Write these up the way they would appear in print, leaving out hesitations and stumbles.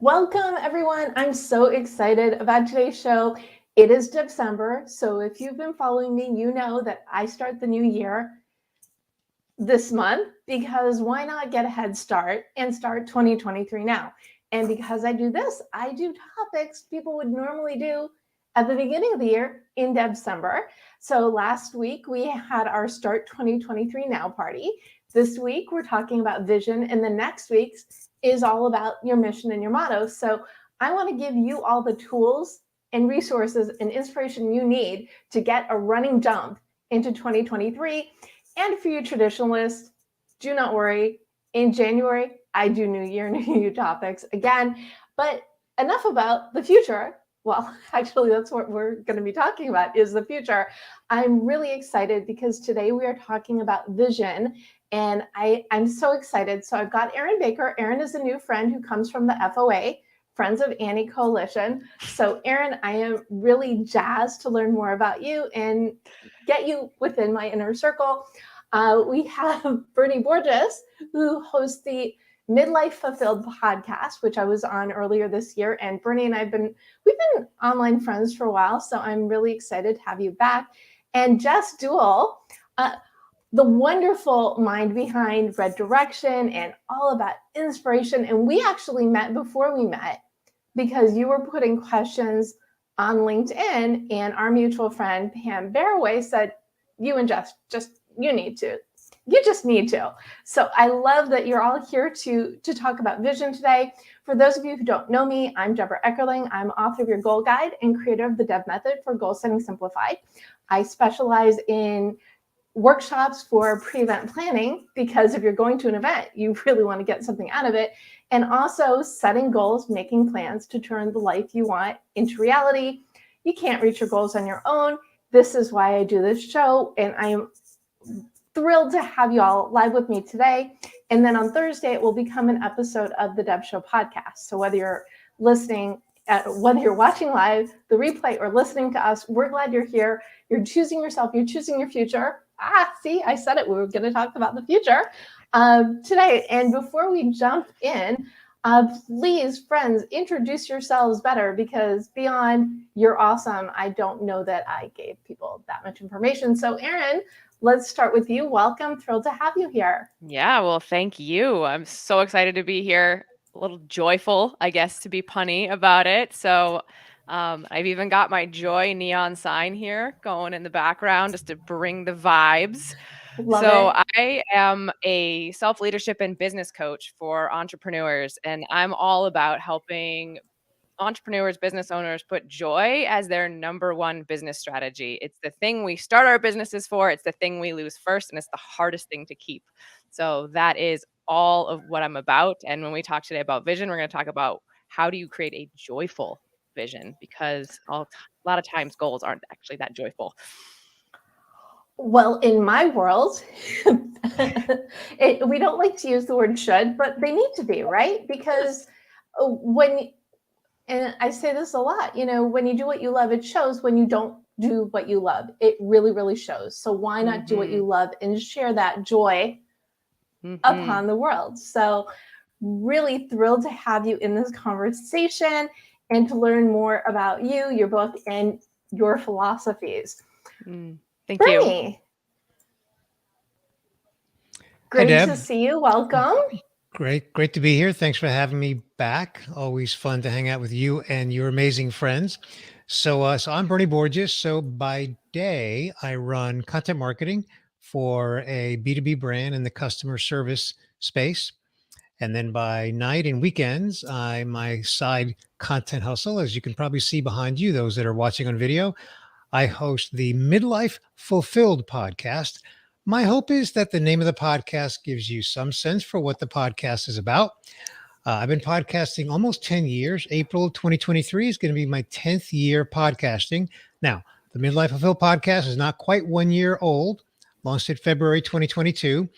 Welcome, everyone. I'm so excited about today's show. It is December, so if you've been following me, you know that I start the new year this month because why not get a head start and start 2023 now? And because I do this, I do topics people would normally do at the beginning of the year in Debcember. So last week we had our Start 2023 Now party. This week we're talking about vision, and the next week's is all about your mission and your motto. So I want to give you all the tools and resources and inspiration you need to get a running jump into 2023. And for you traditionalists, do not worry. In January, I do New Year, New You topics again. But enough about the future. Well, actually, that's what we're going to be talking about is the future. I'm really excited because today we are talking about vision. And I'm so excited. So I've got Erin Baker. Erin is a new friend who comes from the FOA, Friends of Annie Coalition. So Erin, I am really jazzed to learn more about you and get you within my inner circle. We have Bernie Borges, who hosts the Midlife Fulfilled podcast, which I was on earlier this year. And Bernie and we've been online friends for a while, so I'm really excited to have you back. And Jess Dewell, the wonderful mind behind Red Direction and all about inspiration. And we actually met before we met because you were putting questions on LinkedIn, and our mutual friend Pam Barraway said, you and Jess, you just need to. So I love that you're all here to talk about vision today. For those of you who don't know me, I'm Debra Eckerling. I'm author of your goal guide and creator of the Deb method for goal setting simplified. I specialize in workshops for pre-event planning because if you're going to an event, you really want to get something out of it. And also setting goals, making plans to turn the life you want into reality. You can't reach your goals on your own. This is why I do this show. And I am thrilled to have you all live with me today. And then on Thursday, it will become an episode of the Deb Show podcast. So whether you're whether you're watching live, the replay, or listening to us, we're glad you're here. You're choosing yourself. You're choosing your future. See, I said it. We were going to talk about the future today. And before we jump in, please, friends, introduce yourselves better because beyond you're awesome, I don't know that I gave people that much information. So, Erin, let's start with you. Welcome. Thrilled to have you here. Yeah, well, thank you. I'm so excited to be here. A little joyful, I guess, to be punny about it. So I've even got my joy neon sign here going in the background just to bring the vibes. Love So it. I am a self-leadership and business coach for entrepreneurs, and I'm all about helping entrepreneurs, business owners put joy as their number one business strategy. It's the thing we start our businesses for. It's the thing we lose first, and it's the hardest thing to keep. So that is all of what I'm about. And when we talk today about vision, we're going to talk about how do you create a joyful vision, because a lot of times goals aren't actually that joyful. Well, in my world, we don't like to use the word should, but they need to be, right? Because and I say this a lot, when you do what you love, it shows. When you don't do what you love, it really, really shows. So why not do what you love and share that joy upon the world? So really thrilled to have you in this conversation and to learn more about you, your book, and your philosophies. Thank Bernie, you. great Hi, Deb. to see you. Welcome. Great to be here. Thanks for having me back. Always fun to hang out with you and your amazing friends. So I'm Bernie Borges. So by day, I run content marketing for a B2B brand in the customer service space. And then by night and weekends, my side content hustle, as you can probably see behind you, those that are watching on video, I host the Midlife Fulfilled podcast. My hope is that the name of the podcast gives you some sense for what the podcast is about. I've been podcasting almost 10 years. April 2023 is going to be my 10th year podcasting. Now, the Midlife Fulfilled podcast is not quite 1 year old, launched in February 2022.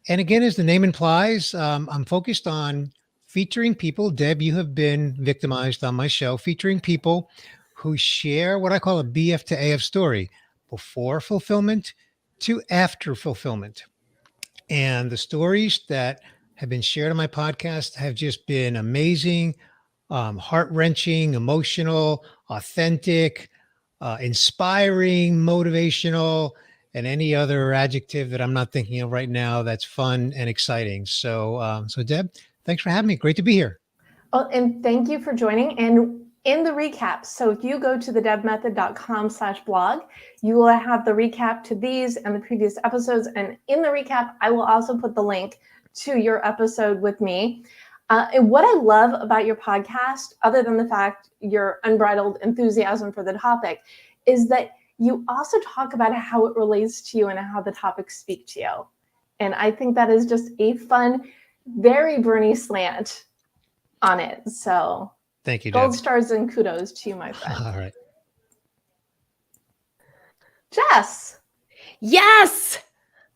And again, as the name implies, I'm focused on featuring people. Deb, you have been victimized on my show, featuring people who share what I call a BF to AF story, before fulfillment to after fulfillment. And the stories that have been shared on my podcast have just been amazing, heart-wrenching, emotional, authentic, inspiring, motivational, and any other adjective that I'm not thinking of right now that's fun and exciting. So Deb, thanks for having me. Great to be here. Oh, and thank you for joining. And in the recap, so if you go to the debmethod.com/blog, you will have the recap to these and the previous episodes. And in the recap, I will also put the link to your episode with me. And what I love about your podcast, other than the fact your unbridled enthusiasm for the topic, is that you also talk about how it relates to you and how the topics speak to you. And I think that is just a fun, very Bernie slant on it. So Thank you, gold Deb. stars and kudos to you, my friend. All right. Jess. Yes,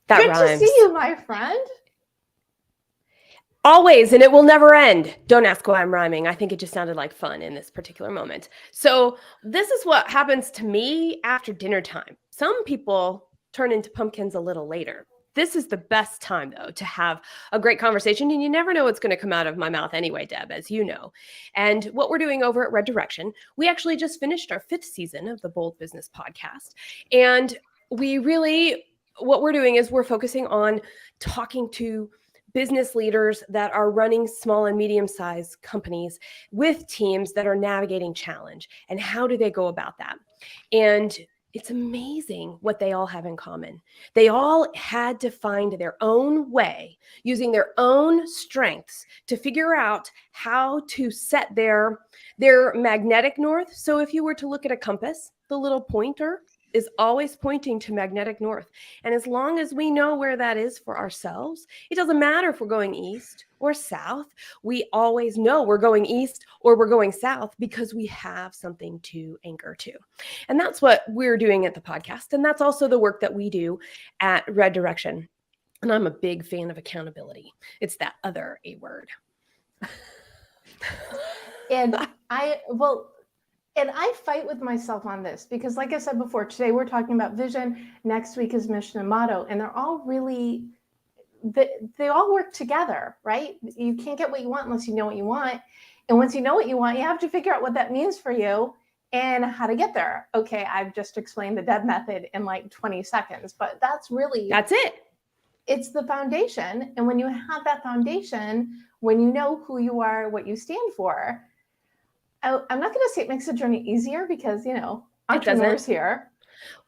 that Good rhymes. to see you, my friend. Always, and it will never end. Don't ask why I'm rhyming. I think it just sounded like fun in this particular moment. So this is what happens to me after dinner time. Some people turn into pumpkins a little later. This is the best time, though, to have a great conversation. And you never know what's going to come out of my mouth anyway, Deb, as you know. And what we're doing over at Red Direction, we actually just finished our 5th season of the Bold Business Podcast. And what we're doing is we're focusing on talking to business leaders that are running small and medium-sized companies with teams that are navigating challenge. And how do they go about that? And it's amazing what they all have in common. They all had to find their own way, using their own strengths to figure out how to set their magnetic north. So if you were to look at a compass, the little pointer is always pointing to magnetic north. And as long as we know where that is for ourselves, it doesn't matter if we're going east or south. We always know we're going east or we're going south because we have something to anchor to. And that's what we're doing at the podcast. And that's also the work that we do at Red Direction. And I'm a big fan of accountability. It's that other A word. And I fight with myself on this because, like I said before, today we're talking about vision. Next week is mission and motto. And they're all really, they all work together, right? You can't get what you want unless you know what you want. And once you know what you want, you have to figure out what that means for you and how to get there. Okay, I've just explained the DEB method in like 20 seconds, but that's it. It's the foundation. And when you have that foundation, when you know who you are, what you stand for, I'm not going to say it makes the journey easier because, entrepreneurs here.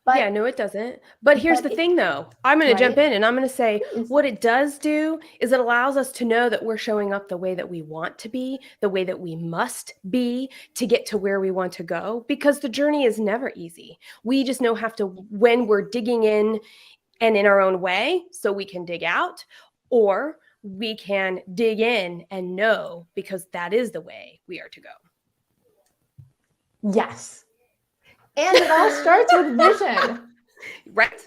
But yeah, no, it doesn't. But here's the thing, though. I'm going to jump in and I'm going to say what it does do is it allows us to know that we're showing up the way that we want to be, the way that we must be to get to where we want to go, because the journey is never easy. We just know when we're digging in and in our own way so we can dig out, or we can dig in and know because that is the way we are to go. Yes. And it all starts with vision. Right.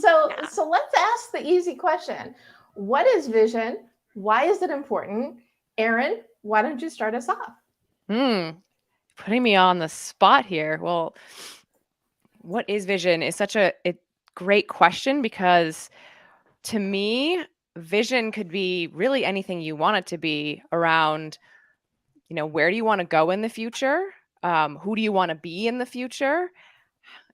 So let's ask the easy question. What is vision? Why is it important? Erin, why don't you start us off? Putting me on the spot here. Well, what is vision is such a great question because to me, vision could be really anything you want it to be around, where do you want to go in the future? Who do you want to be in the future?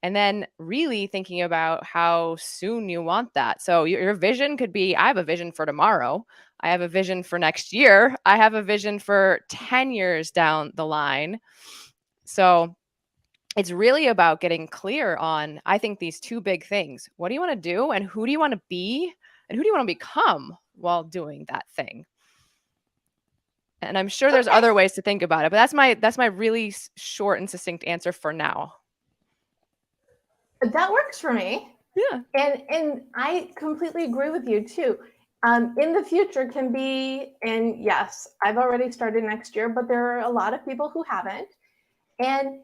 And then really thinking about how soon you want that. So your vision could be, I have a vision for tomorrow. I have a vision for next year. I have a vision for 10 years down the line. So it's really about getting clear on, I think, these two big things. What do you want to do? And who do you want to be? And who do you want to become while doing that thing? And I'm sure there's other ways to think about it, but that's my really short and succinct answer for now. That works for me. Yeah. And I completely agree with you too. In the future can be, and yes, I've already started next year, but there are a lot of people who haven't. And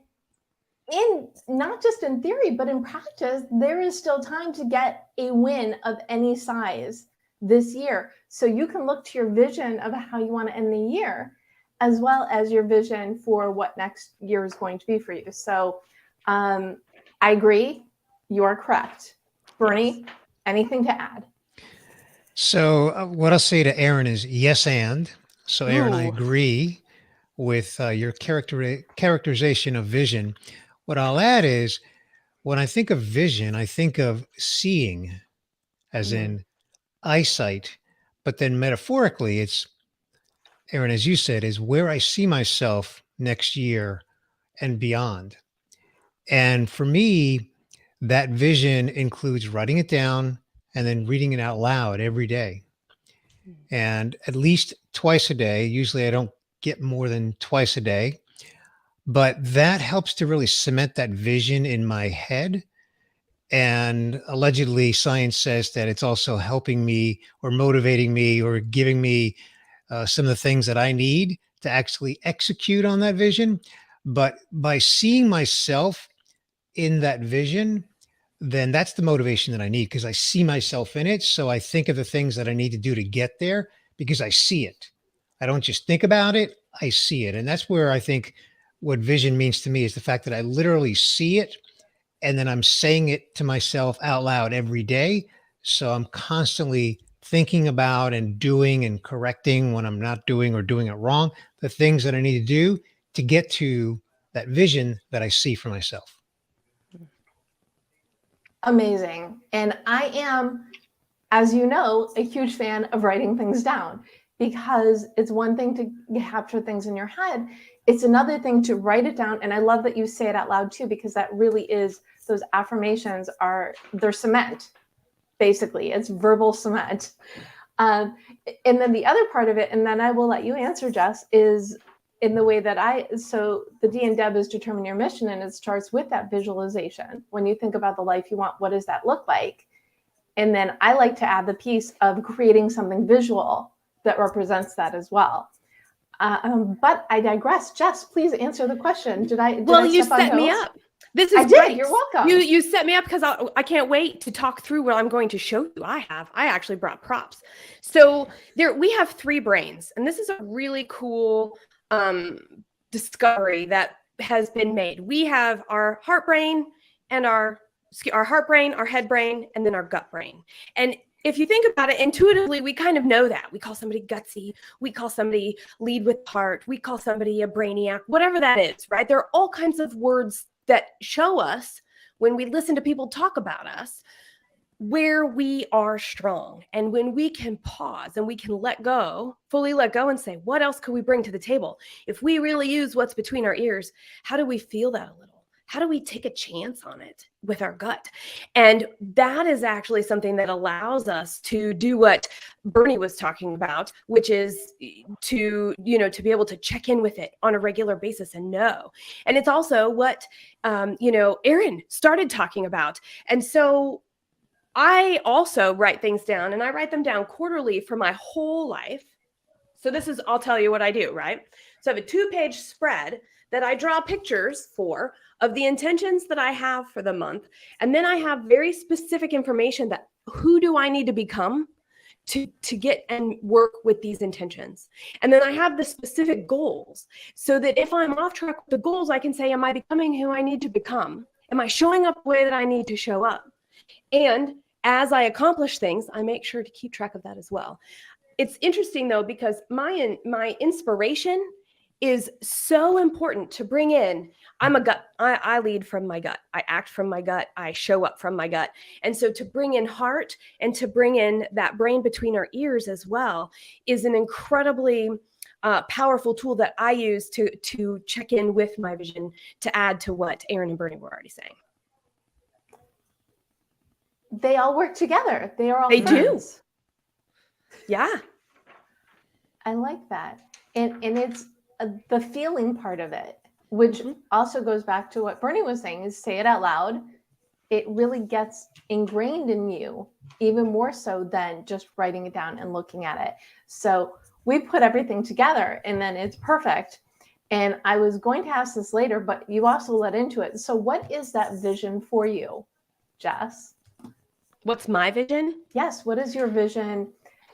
in not just in theory, but in practice, there is still time to get a win of any size this year. So you can look to your vision of how you want to end the year, as well as your vision for what next year is going to be for you. So I agree. You are correct. Bernie, yes. Anything to add? So what I'll say to Erin is yes, and. So Erin, I agree. with your characterization of vision. What I'll add is when I think of vision, I think of seeing, as in eyesight, but then metaphorically, it's, Erin, as you said, is where I see myself next year and beyond. And for me, that vision includes writing it down and then reading it out loud every day. And at least twice a day. Usually I don't get more than twice a day, but that helps to really cement that vision in my head. And allegedly, science says that it's also helping me or motivating me or giving me some of the things that I need to actually execute on that vision. But by seeing myself in that vision, then that's the motivation that I need because I see myself in it. So I think of the things that I need to do to get there because I see it. I don't just think about it, I see it. And that's where I think what vision means to me is the fact that I literally see it and then I'm saying it to myself out loud every day. So I'm constantly thinking about and doing and correcting when I'm not doing or doing it wrong, the things that I need to do to get to that vision that I see for myself. Amazing. And I am, as you know, a huge fan of writing things down because it's one thing to capture things in your head. It's another thing to write it down. And I love that you say it out loud too, because that really is, those affirmations they're cement, basically. It's verbal cement. And then the other part of it, and then I will let you answer, Jess, is in the way that so the D and Deb is determine your mission, and it starts with that visualization. When you think about the life you want, what does that look like? And then I like to add the piece of creating something visual that represents that as well. But I digress. Jess, please answer the question. Well, you set me up. This is I great. did. You're welcome. You set me up because I can't wait to talk through what I'm going to show you. I actually brought props. So we have 3 brains, and this is a really cool discovery that has been made. We have our heart brain and our heart brain, our head brain, and then our gut brain. And if you think about it intuitively, we kind of know that. We call somebody gutsy. We call somebody lead with heart. We call somebody a brainiac, whatever that is, right? There are all kinds of words that show us when we listen to people talk about us where we are strong, and when we can pause and we can fully let go and say, what else could we bring to the table? If we really use what's between our ears, how do we feel that a little? How do we take a chance on it with our gut? And that is actually something that allows us to do what Bernie was talking about, which is to be able to check in with it on a regular basis and know. And it's also what, Erin started talking about. And so I also write things down, and I write them down quarterly for my whole life. So I'll tell you what I do, right? So I have a 2-page spread that I draw pictures of the intentions that I have for the month. And then I have very specific information that who do I need to become to get and work with these intentions. And then I have the specific goals so that if I'm off track with the goals, I can say, am I becoming who I need to become? Am I showing up the way that I need to show up? And as I accomplish things, I make sure to keep track of that as well. It's interesting though, because my inspiration is so important to bring in. I'm a gut. I lead from my gut. I act from my gut. I show up from my gut. And so to bring in heart and to bring in that brain between our ears as well is an incredibly powerful tool that I use to check in with my vision, to add to what Erin and Bernie were already saying. They all work together. They are all They friends. do. Yeah. I like that. And it's the feeling part of it, which also goes back to what Bernie was saying, is say it out loud. It really gets ingrained in you, even more so than just writing it down and looking at it. So we put everything together and then it's perfect. And I was going to ask this later, but you also led into it. So what is that vision for you, Jess? What's my vision? Yes. What is your vision?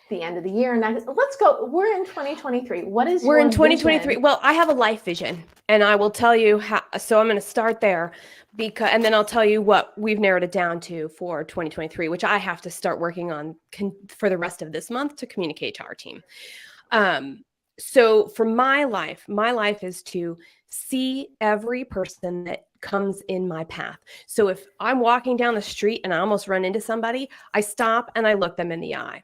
The end of the year. Now let's go. We're in 2023. What is We're your in 2023. vision? Well, I have a life vision, and I will tell you how. So I'm going to start there, and then I'll tell you what we've narrowed it down to for 2023, which I have to start working on for the rest of this month to communicate to our team. So for my life is to see every person that comes in my path. So if I'm walking down the street and I almost run into somebody, I stop and I look them in the eye.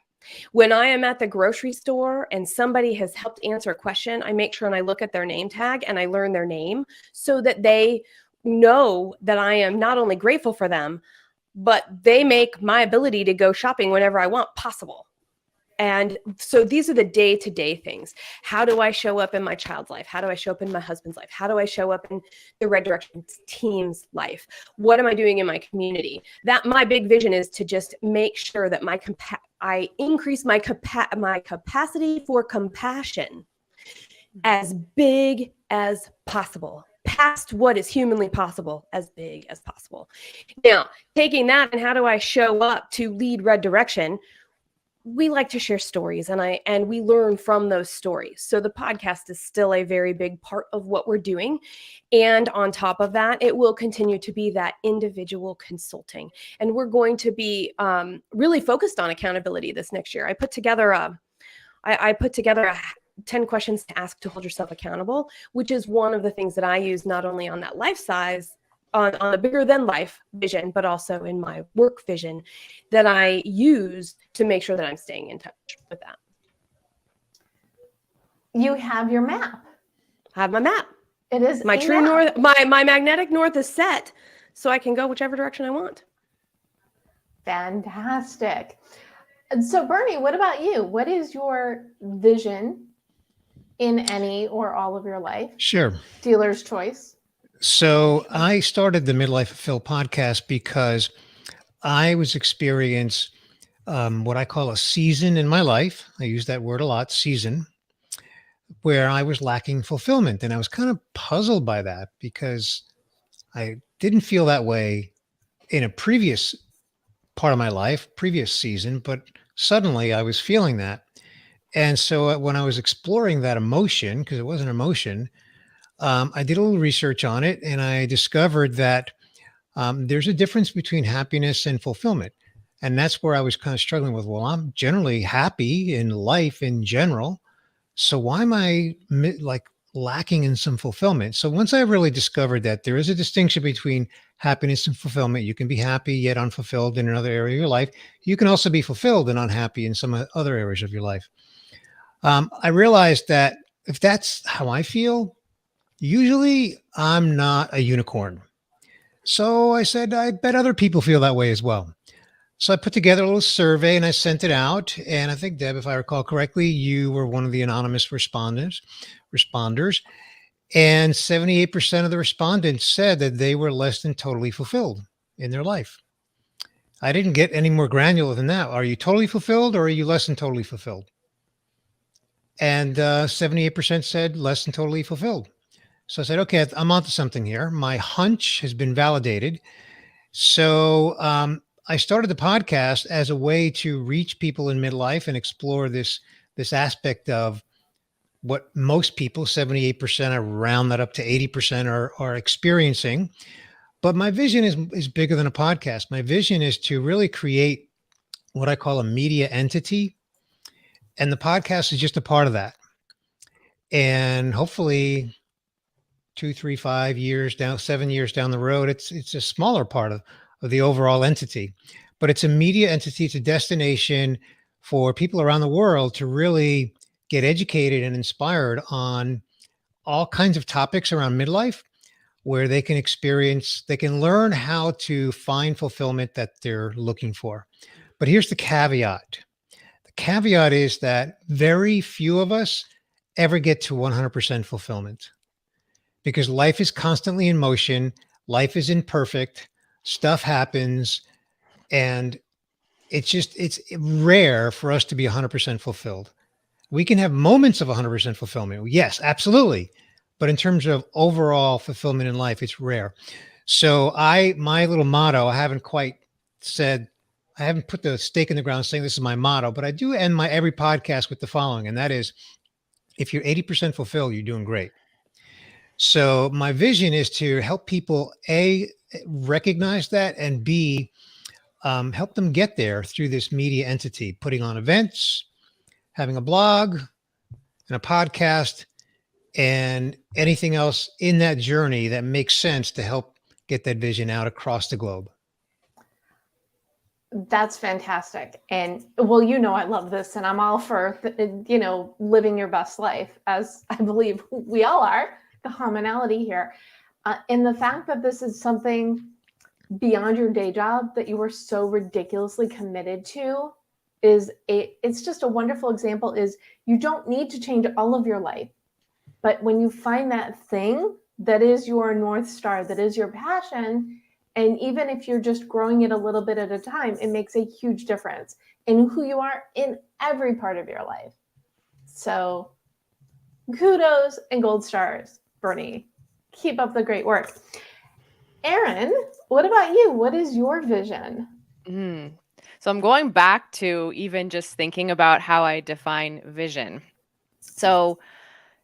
When I am at the grocery store and somebody has helped answer a question, I make sure and I look at their name tag and I learn their name so that they know that I am not only grateful for them, but they make my ability to go shopping whenever I want possible. And so these are the day-to-day things. How do I show up in my child's life? How do I show up in my husband's life? How do I show up in the Red Direction team's life? What am I doing in my community? That my big vision is to just make sure that I increase my capacity for compassion as big as possible, past what is humanly possible, as big as possible. Now, taking that and how do I show up to lead Red Direction? We like to share stories and we learn from those stories. So the podcast is still a very big part of what we're doing. And on top of that, it will continue to be that individual consulting. And we're going to be really focused on accountability this next year. I put together a 10 questions to ask to hold yourself accountable, which is one of the things that I use not only on that life size, on a bigger than life vision, but also in my work vision that I use to make sure that I'm staying in touch with that. You have your map. I have my map. It is My a true map. north, my magnetic north is set so I can go whichever direction I want. Fantastic. And so Bernie, what about you? What is your vision in any or all of your life? Sure. Dealer's choice. So I started the Midlife Phil podcast because I was experiencing what I call a season in my life. I use that word a lot, season, where I was lacking fulfillment. And I was kind of puzzled by that because I didn't feel that way in a previous part of my life, previous season, but suddenly I was feeling that. And so when I was exploring that emotion, because it was an emotion, I did a little research on it and I discovered that there's a difference between happiness and fulfillment. And that's where I was kind of struggling with. Well, I'm generally happy in life in general. So why am I lacking in some fulfillment? So once I really discovered that there is a distinction between happiness and fulfillment, you can be happy yet unfulfilled in another area of your life. You can also be fulfilled and unhappy in some other areas of your life. I realized that if that's how I feel, usually I'm not a unicorn. So I said, I bet other people feel that way as well. So I put together a little survey and I sent it out. And I think, Deb, if I recall correctly, you were one of the anonymous responders. And 78% of the respondents said that they were less than totally fulfilled in their life. I didn't get any more granular than that. Are you totally fulfilled or are you less than totally fulfilled? And 78% said less than totally fulfilled. So I said, okay, I'm onto something here. My hunch has been validated. So I started the podcast as a way to reach people in midlife and explore this aspect of what most people, 78%, I round that up to 80%, are experiencing. But my vision is bigger than a podcast. My vision is to really create what I call a media entity. And the podcast is just a part of that. And hopefully 2, 3, 5 years down, 7 years down the road, it's a smaller part of the overall entity, but it's a media entity. It's a destination for people around the world to really get educated and inspired on all kinds of topics around midlife, where they can learn how to find fulfillment that they're looking for. But here's the caveat. The caveat is that very few of us ever get to 100% fulfillment, because life is constantly in motion. Life is imperfect. Stuff happens. And it's rare for us to be 100% fulfilled. We can have moments of 100% fulfillment. Yes, absolutely. But in terms of overall fulfillment in life, it's rare. So my little motto, I haven't put the stake in the ground saying this is my motto, but I do end my every podcast with the following. And that is, if you're 80% fulfilled, you're doing great. So my vision is to help people, A, recognize that, and B, help them get there through this media entity, putting on events, having a blog, and a podcast and anything else in that journey that makes sense to help get that vision out across the globe. That's fantastic. And well, I love this and I'm all for, living your best life, as I believe we all are, the commonality here. And the fact that this is something beyond your day job that you were so ridiculously committed to it's just a wonderful example. Is you don't need to change all of your life, but when you find that thing that is your North Star, that is your passion, and even if you're just growing it a little bit at a time, it makes a huge difference in who you are in every part of your life. So kudos and gold stars, Bernie. Keep up the great work. Erin, what about you? What is your vision? So I'm going back to even just thinking about how I define vision. So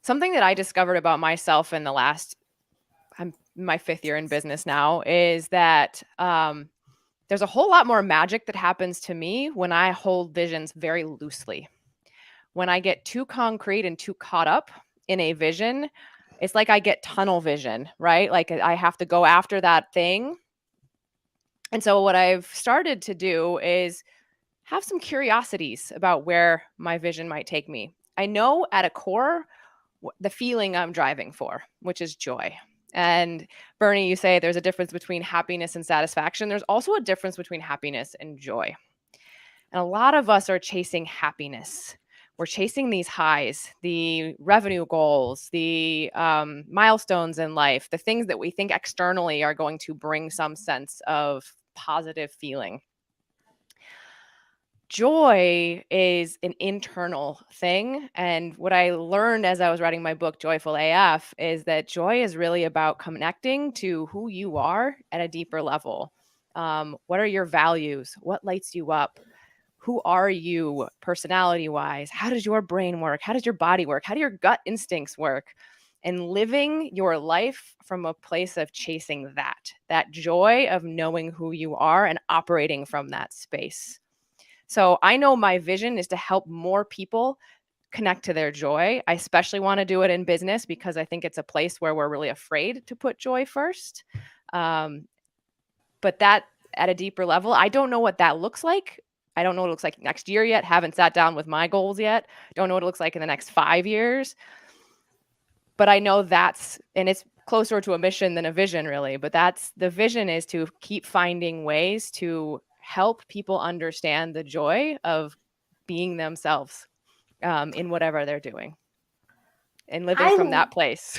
something that I discovered about myself in I'm my 5th year in business now, is that there's a whole lot more magic that happens to me when I hold visions very loosely. When I get too concrete and too caught up in a vision, it's like I get tunnel vision, right? Like I have to go after that thing. And so what I've started to do is have some curiosities about where my vision might take me. I know at a core the feeling I'm driving for, which is joy. And Bernie, you say there's a difference between happiness and satisfaction. There's also a difference between happiness and joy. And a lot of us are chasing happiness. We're chasing these highs, the revenue goals, the milestones in life, the things that we think externally are going to bring some sense of positive feeling. Joy is an internal thing. And what I learned as I was writing my book, Joyful AF, is that joy is really about connecting to who you are at a deeper level. What are your values? What lights you up? Who are you personality-wise? How does your brain work? How does your body work? How do your gut instincts work? And living your life from a place of chasing that joy of knowing who you are and operating from that space. So I know my vision is to help more people connect to their joy. I especially want to do it in business because I think it's a place where we're really afraid to put joy first. But that at a deeper level, I don't know what that looks like. I don't know what it looks like next year yet. Haven't sat down with my goals yet. Don't know what it looks like in the next 5 years. But I know and it's closer to a mission than a vision really, but the vision is to keep finding ways to help people understand the joy of being themselves in whatever they're doing and living from that place.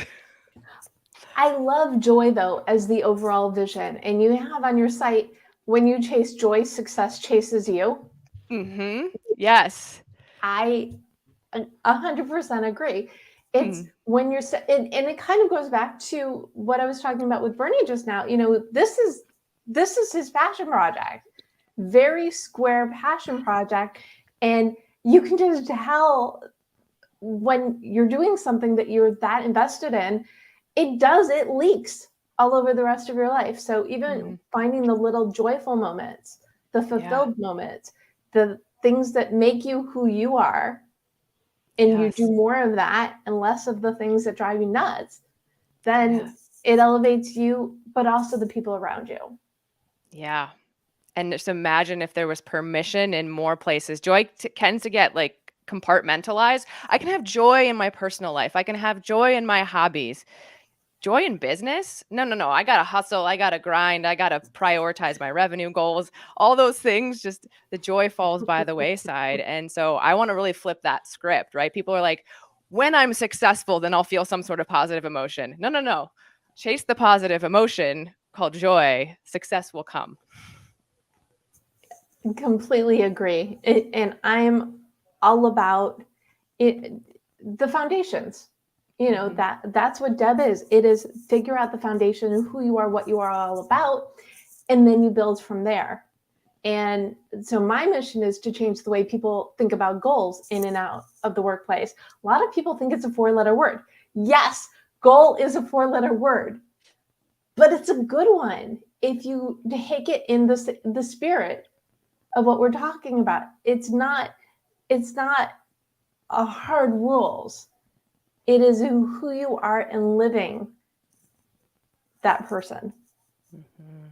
I love joy though as the overall vision. And you have on your site, when you chase joy, success chases you. Mm-hmm. Yes. I 100% agree. It's when you're, and it kind of goes back to what I was talking about with Bernie just now. This is his passion project, very square passion project. And you can just tell when you're doing something that you're that invested in, it leaks all over the rest of your life. So even finding the little joyful moments, the fulfilled moments, the things that make you who you are, and you do more of that and less of the things that drive you nuts, then it elevates you, but also the people around you. Yeah. And just imagine if there was permission in more places. Joy tends to get like compartmentalized. I can have joy in my personal life. I can have joy in my hobbies. Joy in business? No. I got to hustle. I got to grind. I got to prioritize my revenue goals. All those things, just the joy falls by the wayside. And so I want to really flip that script, right? People are like, when I'm successful, then I'll feel some sort of positive emotion. No. Chase the positive emotion called joy. Success will come. Completely agree. And I'm all about it, the foundations. That's what Deb is. It is figure out the foundation of who you are, what you are all about, and then you build from there. And so my mission is to change the way people think about goals in and out of the workplace. A lot of people think it's a 4-letter word. Yes, goal is a 4-letter word, but it's a good one if you take it in the spirit of what we're talking about. It's not a hard rules. It is who you are and living that person. Mhm.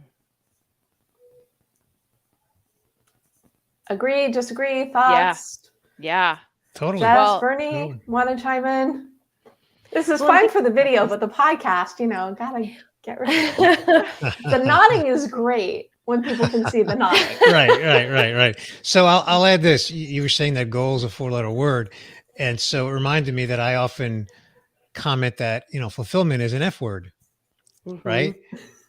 Agree, disagree, thoughts? Yeah. Totally. Jess, Well, Bernie, totally. want to chime in? This is Well, I fine think- for the video, but the podcast, gotta get rid of it. The nodding is great when people can see the nodding. Right. So I'll add this. You were saying that goal is a 4-letter word. And so it reminded me that I often comment that, fulfillment is an F word, right?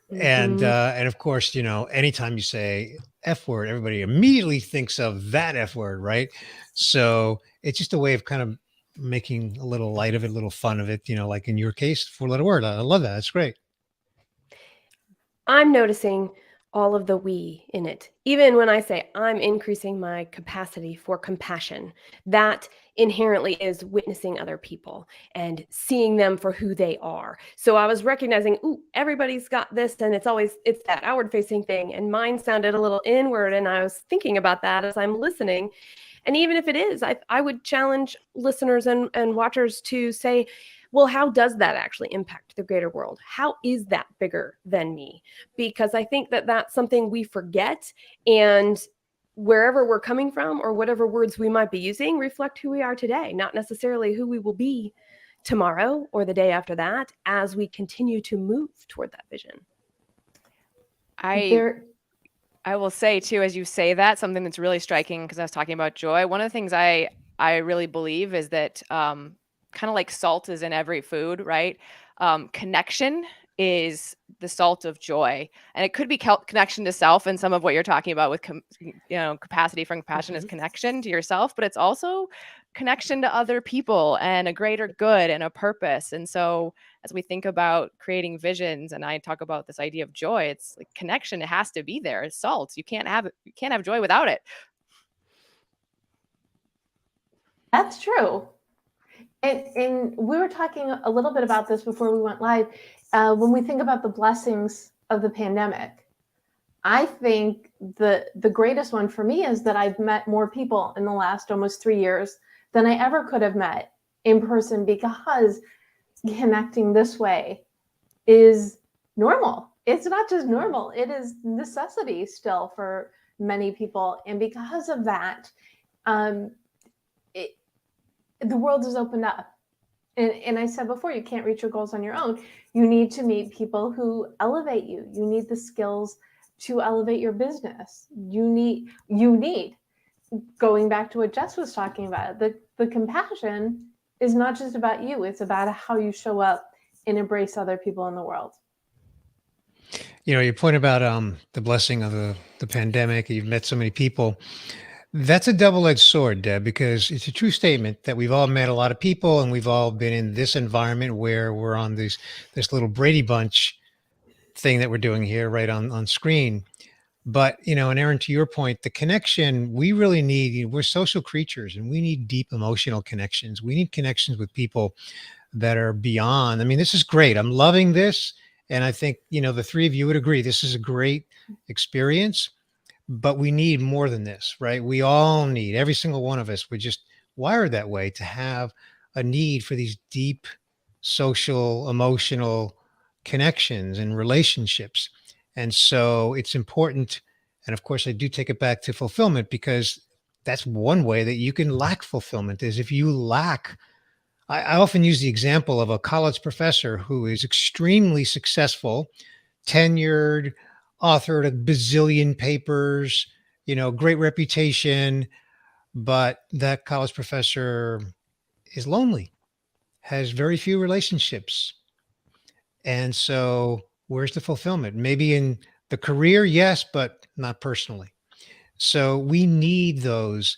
And of course, anytime you say F word, everybody immediately thinks of that F word, right? So it's just a way of kind of making a little light of it, a little fun of it, like in your case, 4-letter word. I love that. That's great. I'm noticing all of the we in it. Even when I say I'm increasing my capacity for compassion, that inherently is witnessing other people and seeing them for who they are. So I was recognizing, ooh, everybody's got this, and it's that outward facing thing. And mine sounded a little inward. And I was thinking about that as I'm listening. And even if it is, I would challenge listeners and watchers to say, well, how does that actually impact the greater world? How is that bigger than me? Because I think that that's something we forget. And wherever we're coming from or whatever words we might be using reflect who we are today, not necessarily who we will be tomorrow or the day after that as we continue to move toward that vision. I will say too, as you say that, something that's really striking, because I was talking about joy. One of the things I really believe is that kind of like salt is in every food, right? Connection is the salt of joy, and it could be connection to self, and some of what you're talking about with capacity for compassion is connection to yourself, but it's also connection to other people and a greater good and a purpose. And so as we think about creating visions, and I talk about this idea of joy, it's like connection. It has to be there. It's salt. You can't have joy without it. That's true. And we were talking a little bit about this before we went live. When we think about the blessings of the pandemic, I think the greatest one for me is that I've met more people in the last almost 3 years than I ever could have met in person, because connecting this way is normal. It's not just normal, it is necessity still for many people. And because of that, the world has opened up. And I said before, you can't reach your goals on your own. You need to meet people who elevate you. You need the skills to elevate your business. You need, going back to what Jess was talking about, the compassion is not just about you. It's about how you show up and embrace other people in the world. Your point about the blessing of the pandemic, you've met so many people. That's a double-edged sword, Deb, because it's a true statement that we've all met a lot of people, and we've all been in this environment where we're on this little Brady Bunch thing that we're doing here right on screen. But, and Erin, to your point, the connection we really need, we're social creatures, and we need deep emotional connections. We need connections with people that are beyond. I mean, this is great. I'm loving this. And I think, the three of you would agree, this is a great experience, but we need more than this, right? We all need, every single one of us, we're just wired that way to have a need for these deep social, emotional connections and relationships. And so it's important. And of course, I do take it back to fulfillment, because that's one way that you can lack fulfillment, is if you lack. I often use the example of a college professor who is extremely successful, tenured, authored a bazillion papers, great reputation, but that college professor is lonely, has very few relationships. And so where's the fulfillment? Maybe in the career, yes, but not personally. So we need those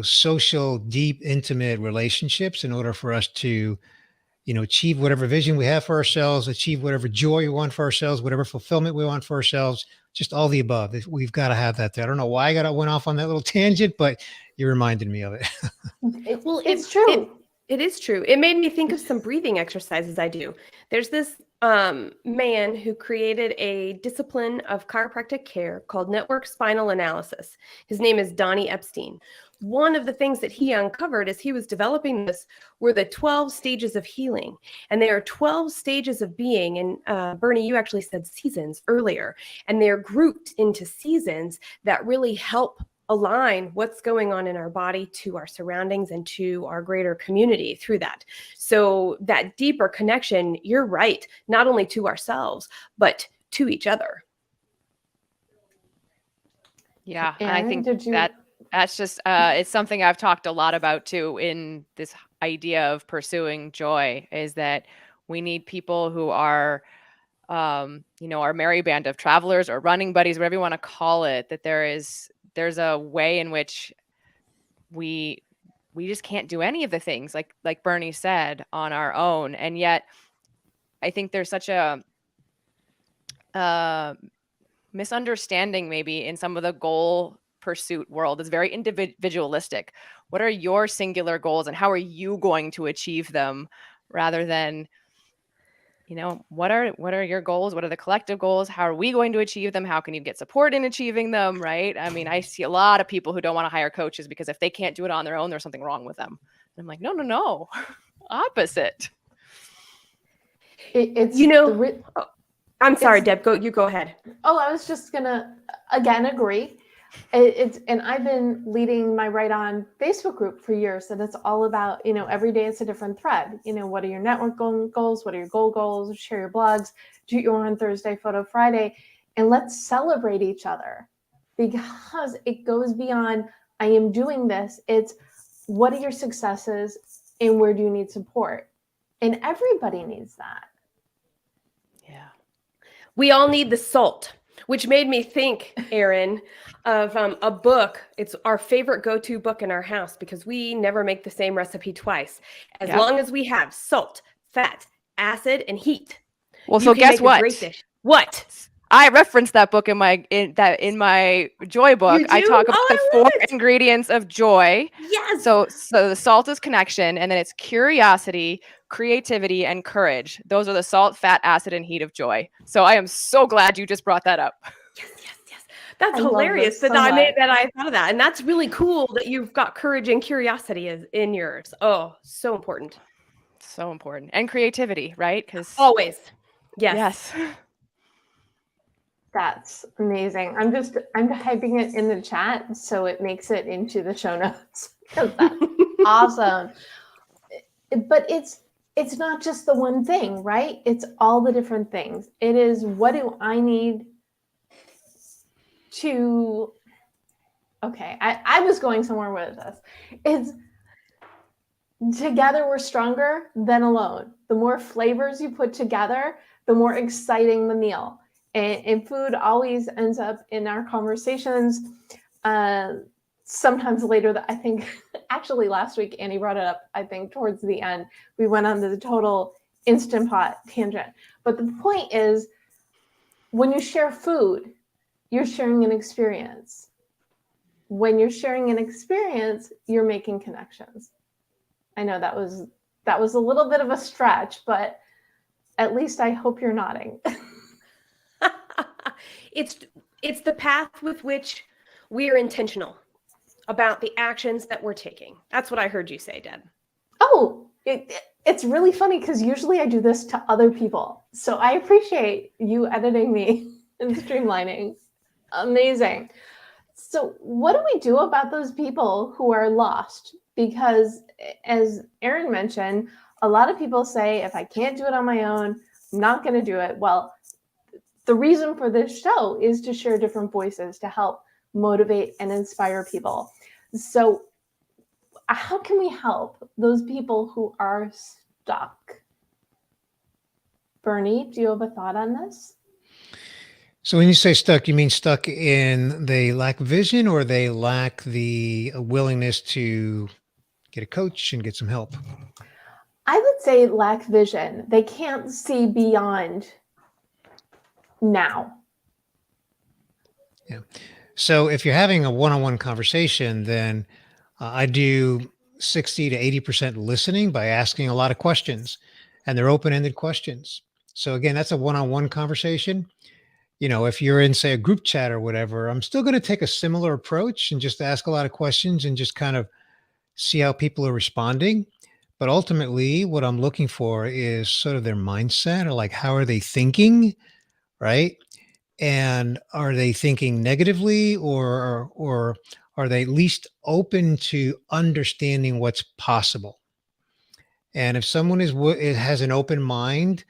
social, deep, intimate relationships in order for us to, achieve whatever vision we have for ourselves, achieve whatever joy we want for ourselves, whatever fulfillment we want for ourselves, just all the above. We've got to have that there. I don't know why I went off on that little tangent, but you reminded me of it. Well, It's true. It is true. It made me think of some breathing exercises I do. There's this man who created a discipline of chiropractic care called network spinal analysis. His name is Donnie Epstein. one of the things that he uncovered as he was developing this were the 12 stages of healing. And there are 12 stages of being. And Bernie, you actually said seasons earlier, and they're grouped into seasons that really help align what's going on in our body to our surroundings and to our greater community through that. So that deeper connection, you're right, not only to ourselves, but to each other. Yeah, and I Erin, think that's just it's something I've talked a lot about too in this idea of pursuing joy, is that we need people who are our merry band of travelers or running buddies, whatever you want to call it, that there's a way in which we just can't do any of the things like Bernie said on our own. And yet I think there's such a misunderstanding maybe in some of the goal pursuit world. It's very individualistic. What are your singular goals and how are you going to achieve them, rather than what are your goals? What are the collective goals? How are we going to achieve them? How can you get support in achieving them, right? I mean, I see a lot of people who don't want to hire coaches because if they can't do it on their own, there's something wrong with them. And I'm like, no, opposite. I'm sorry, Deb, you go ahead. Oh, I was just gonna again agree. And I've been leading my Right On Facebook group for years, and it's all about, every day it's a different thread. What are your network goals? What are your goals? Share your blogs, do your on Thursday, Photo Friday, and let's celebrate each other, because it goes beyond, I am doing this. It's what are your successes and where do you need support? And everybody needs that. Yeah. We all need the salt, which made me think, Erin, of a book. It's our favorite go-to book in our house because we never make the same recipe twice. As long as we have salt, fat, acid, and heat. Well, so guess what? What? I referenced that book in my joy book. I talk about the 4 ingredients of joy. Yes. So the salt is connection, and then it's curiosity, creativity, and courage. Those are the salt, fat, acid, and heat of joy. So I am so glad you just brought that up. Yes. That's hilarious that I thought of that. And that's really cool that you've got courage and curiosity in yours. Oh, so important. So important. And creativity, right? Because always. Yes. That's amazing. I'm typing it in the chat so it makes it into the show notes, because that's awesome. But it's not just the one thing, right? It's all the different things. It is, what do I need to, okay, I was going somewhere with this. It's together we're stronger than alone. The more flavors you put together, the more exciting the meal. And food always ends up in our conversations. Sometimes later, I think, actually last week, Annie brought it up, I think towards the end, we went on the total Instant Pot tangent. But the point is, when you share food, you're sharing an experience. When you're sharing an experience, you're making connections. I know that was a little bit of a stretch, but at least I hope you're nodding. It's the path with which we are intentional about the actions that we're taking. That's what I heard you say, Deb. Oh, it's really funny because usually I do this to other people. So I appreciate you editing me and streamlining. Amazing. So what do we do about those people who are lost? Because as Erin mentioned, a lot of people say, if I can't do it on my own, I'm not going to do it. Well, the reason for this show is to share different voices to help motivate and inspire people. So how can we help those people who are stuck? Bernie, do you have a thought on this? So when you say stuck, you mean stuck in they lack vision, or they lack the willingness to get a coach and get some help? I would say lack vision. They can't see beyond now. Yeah. So if you're having a one-on-one conversation, then I do 60 to 80% listening by asking a lot of questions, and they're open-ended questions. So again, that's a one-on-one conversation. if you're in, say, a group chat or whatever, I'm still going to take a similar approach and just ask a lot of questions and just kind of see how people are responding. But ultimately, what I'm looking for is sort of their mindset, or like, how are they thinking, right? And are they thinking negatively, or are they at least open to understanding what's possible? And if someone it has an open mind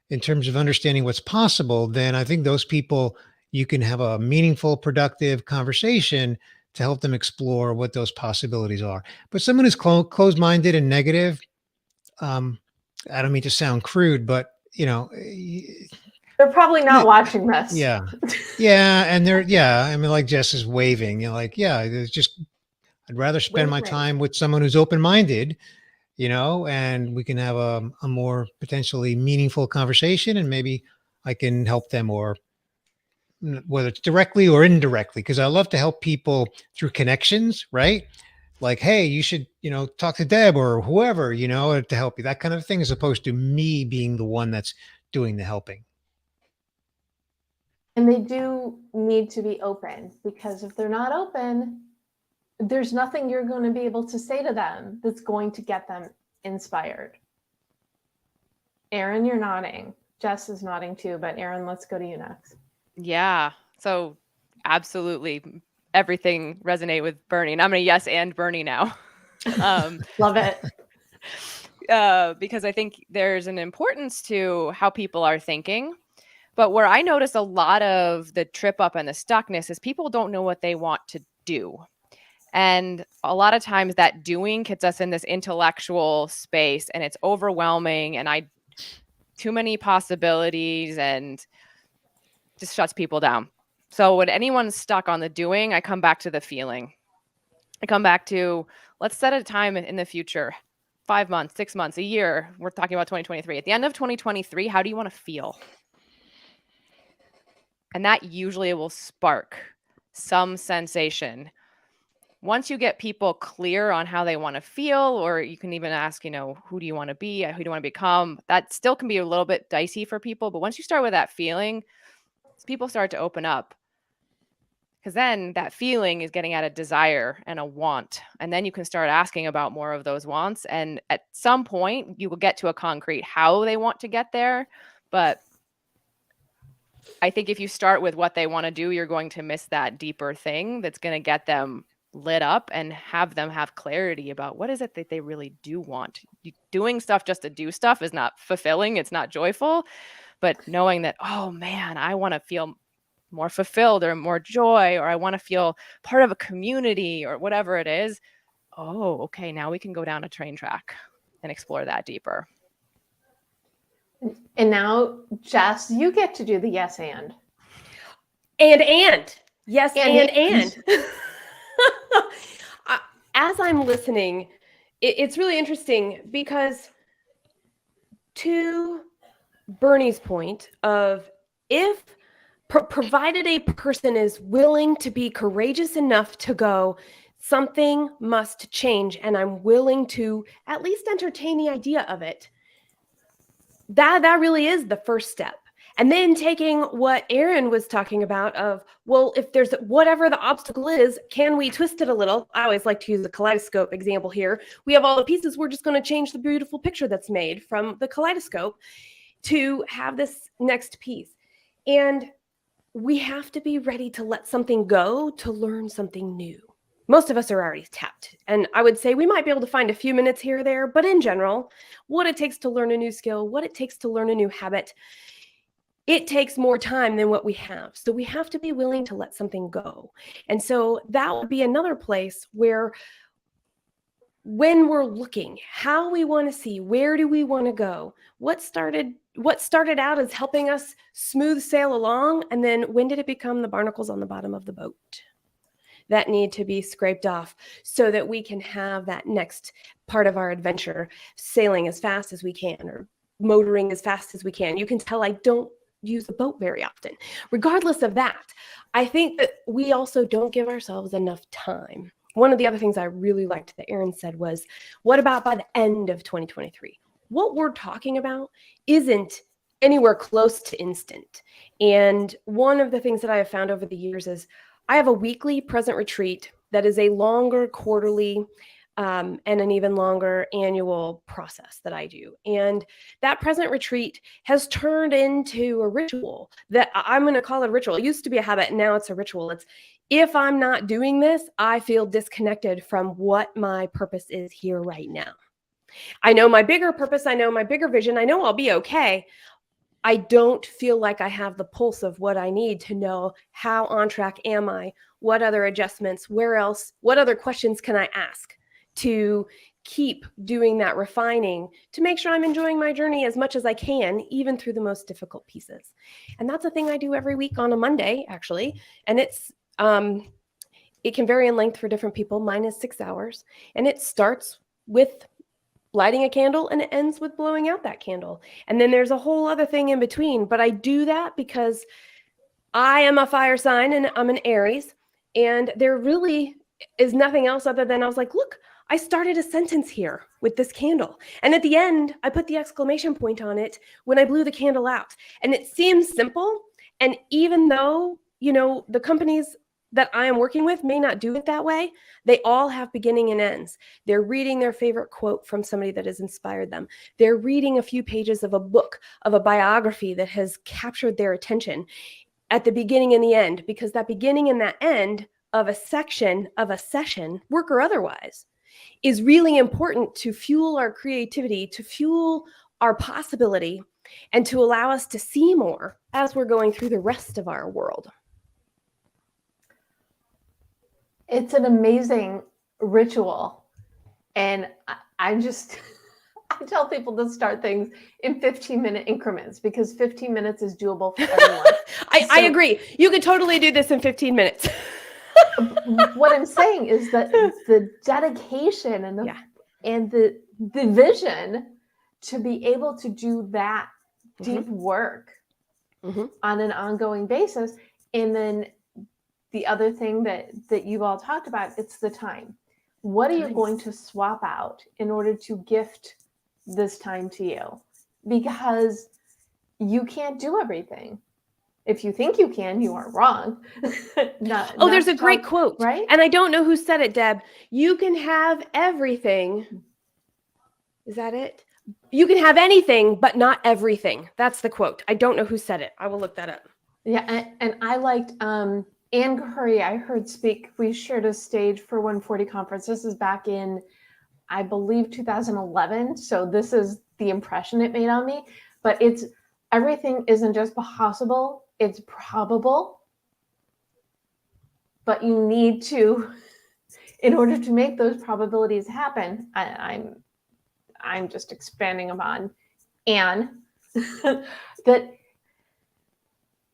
in terms of understanding what's possible, then I think those people, you can have a meaningful, productive conversation to help them explore what those possibilities are. But someone who's closed-minded and negative, um, I don't mean to sound crude, but They're probably not watching this. yeah, yeah, and I mean, like Jess is waving, like, yeah, it's just, I'd rather spend my Wink, wink. time with someone who's open-minded, and we can have a more potentially meaningful conversation, and maybe I can help them, or whether it's directly or indirectly, because I love to help people through connections, right? Like, hey, you should, talk to Deb or whoever, to help you, that kind of thing, as opposed to me being the one that's doing the helping. And they do need to be open, because if they're not open, there's nothing you're going to be able to say to them that's going to get them inspired. Erin, you're nodding. Jess is nodding too, but Erin, let's go to you next. Yeah. So absolutely everything resonate with Bernie. And I'm going to yes and Bernie now. Love it. Because I think there's an importance to how people are thinking. But where I notice a lot of the trip up and the stuckness is people don't know what they want to do. And a lot of times that doing gets us in this intellectual space, and it's overwhelming, and too many possibilities, and just shuts people down. So when anyone's stuck on the doing, I come back to the feeling. I come back to, let's set a time in the future, 5 months, 6 months, a year. We're talking about 2023. At the end of 2023, how do you want to feel? And that usually will spark some sensation. Once you get people clear on how they want to feel, or you can even ask, who do you want to be? Who do you want to become? That still can be a little bit dicey for people. But once you start with that feeling, people start to open up, because then that feeling is getting at a desire and a want. And then you can start asking about more of those wants. And at some point you will get to a concrete how they want to get there. But I think if you start with what they want to do, you're going to miss that deeper thing that's going to get them lit up and have them have clarity about what is it that they really do want. Doing stuff just to do stuff is not fulfilling. It's not joyful. But knowing that, oh man, I want to feel more fulfilled or more joy, or I want to feel part of a community or whatever it is. Oh, okay. Now we can go down a train track and explore that deeper. And now, Jess, you get to do the yes and. And. Yes, and. As I'm listening, it's really interesting, because to Bernie's point of, if provided a person is willing to be courageous enough to go, something must change, and I'm willing to at least entertain the idea of it, that really is the first step. And then taking what Erin was talking about of, well, if there's whatever the obstacle is, can we twist it a little? I always like to use the kaleidoscope example here. We have all the pieces. We're just going to change the beautiful picture that's made from the kaleidoscope to have this next piece. And we have to be ready to let something go to learn something new. Most of us are already tapped. And I would say we might be able to find a few minutes here or there, but in general, what it takes to learn a new skill, what it takes to learn a new habit, it takes more time than what we have. So we have to be willing to let something go. And so that would be another place where, when we're looking, how we want to see, where do we want to go? What started out as helping us smooth sail along, and then when did it become the barnacles on the bottom of the boat that need to be scraped off so that we can have that next part of our adventure sailing as fast as we can, or motoring as fast as we can? You can tell I don't use a boat very often. Regardless of that, I think that we also don't give ourselves enough time. One of the other things I really liked that Erin said was, what about by the end of 2023? What we're talking about isn't anywhere close to instant. And one of the things that I have found over the years is I have a weekly present retreat that is a longer quarterly and an even longer annual process that I do. And that present retreat has turned into a ritual that I'm going to call it a ritual. It used to be a habit, and now it's a ritual. It's if I'm not doing this, I feel disconnected from what my purpose is here right now. I know my bigger purpose. I know my bigger vision. I know I'll be okay. I don't feel like I have the pulse of what I need to know how on track am I, what other adjustments, where else, what other questions can I ask to keep doing that refining to make sure I'm enjoying my journey as much as I can, even through the most difficult pieces. And that's a thing I do every week on a Monday, actually. And it can vary in length for different people. Mine is 6 hours, and it starts with lighting a candle and it ends with blowing out that candle. And then there's a whole other thing in between. But I do that because I am a fire sign and I'm an Aries. And there really is nothing else other than I was like, look, I started a sentence here with this candle. And at the end, I put the exclamation point on it when I blew the candle out. And it seems simple. And even though, the companies that I am working with may not do it that way, they all have beginning and ends. They're reading their favorite quote from somebody that has inspired them. They're reading a few pages of a book, of a biography that has captured their attention at the beginning and the end, because that beginning and that end of a section of a session, work or otherwise, is really important to fuel our creativity, to fuel our possibility, and to allow us to see more as we're going through the rest of our world. It's an amazing ritual. And I tell people to start things in 15-minute increments because 15 minutes is doable for everyone. I agree. You could totally do this in 15 minutes. What I'm saying is that the dedication and the vision to be able to do that deep work on an ongoing basis. And then the other thing that you all talked about, it's the time. What are you going to swap out in order to gift this time to you? Because you can't do everything. If you think you can, you are wrong. There's a great quote, right? And I don't know who said it, Deb. You can have everything. Is that it? You can have anything, but not everything. That's the quote. I don't know who said it. I will look that up. Yeah, and I liked Ann Curry, I heard speak. We shared a stage for 140 conference. This is back in, I believe, 2011. So this is the impression it made on me. But it's everything isn't just possible, it's probable. But you need to, in order to make those probabilities happen, I'm just expanding upon Ann, that